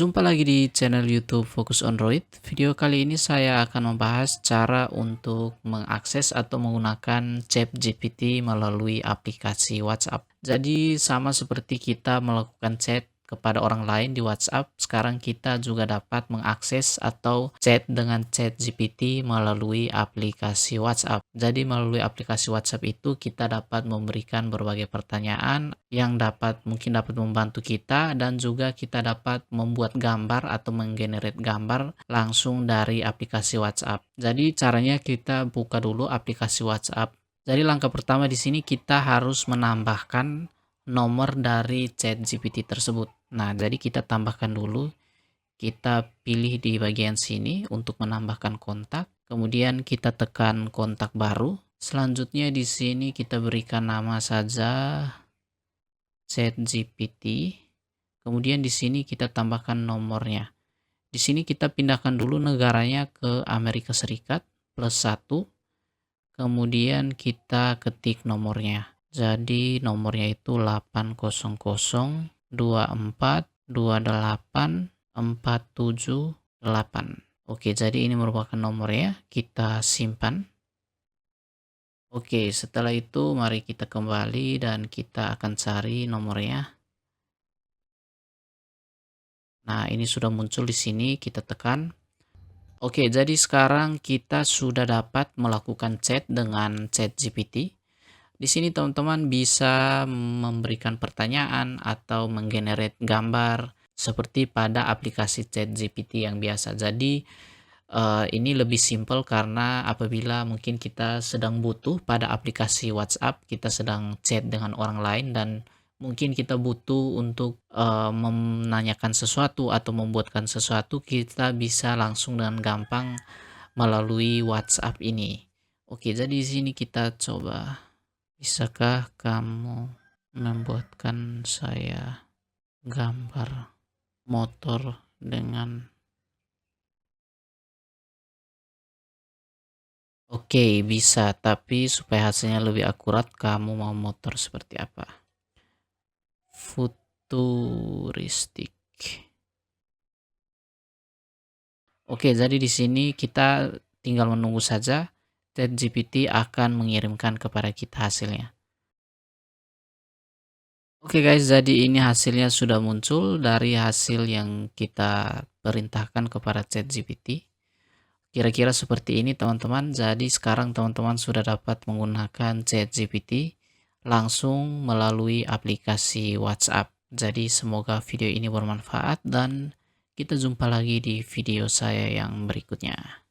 Jumpa lagi di channel YouTube Fokus Android. Video kali ini saya akan membahas cara untuk mengakses atau menggunakan ChatGPT melalui aplikasi WhatsApp. Jadi sama seperti kita melakukan chat kepada orang lain di WhatsApp, sekarang kita juga dapat mengakses atau chat dengan ChatGPT melalui aplikasi WhatsApp. Jadi melalui aplikasi WhatsApp itu kita dapat memberikan berbagai pertanyaan yang mungkin dapat membantu kita, dan juga kita dapat membuat gambar atau menggenerate gambar langsung dari aplikasi WhatsApp. Jadi caranya kita buka dulu aplikasi WhatsApp. Jadi langkah pertama di sini kita harus menambahkan nomor dari ChatGPT tersebut. Nah, jadi kita tambahkan dulu, kita pilih di bagian sini untuk menambahkan kontak, kemudian kita tekan kontak baru. Selanjutnya di sini kita berikan nama saja ChatGPT. Kemudian di sini kita tambahkan nomornya. Di sini kita pindahkan dulu negaranya ke Amerika Serikat +1. Kemudian kita ketik nomornya. Jadi nomornya itu 80024284778. Oke, jadi ini merupakan nomornya. Kita simpan. Oke, setelah itu mari kita kembali dan kita akan cari nomornya. Nah, ini sudah muncul di sini, kita tekan. Oke, jadi sekarang kita sudah dapat melakukan chat dengan ChatGPT. Di sini teman-teman bisa memberikan pertanyaan atau menggenerate gambar seperti pada aplikasi ChatGPT yang biasa. Jadi ini lebih simple karena apabila mungkin kita sedang butuh pada aplikasi WhatsApp, kita sedang chat dengan orang lain dan mungkin kita butuh untuk menanyakan sesuatu atau membuatkan sesuatu, kita bisa langsung dengan gampang melalui WhatsApp ini. Oke, jadi di sini kita coba. Bisakah kamu membuatkan saya gambar motor dengan... Oke, bisa, tapi supaya hasilnya lebih akurat, kamu mau motor seperti apa? Futuristik. Oke, jadi di sini kita tinggal menunggu saja. ChatGPT akan mengirimkan kepada kita hasilnya. Oke guys, jadi ini hasilnya sudah muncul dari hasil yang kita perintahkan kepada ChatGPT. Kira-kira seperti ini teman-teman. Jadi sekarang teman-teman sudah dapat menggunakan ChatGPT langsung melalui aplikasi WhatsApp. Jadi semoga video ini bermanfaat dan kita jumpa lagi di video saya yang berikutnya.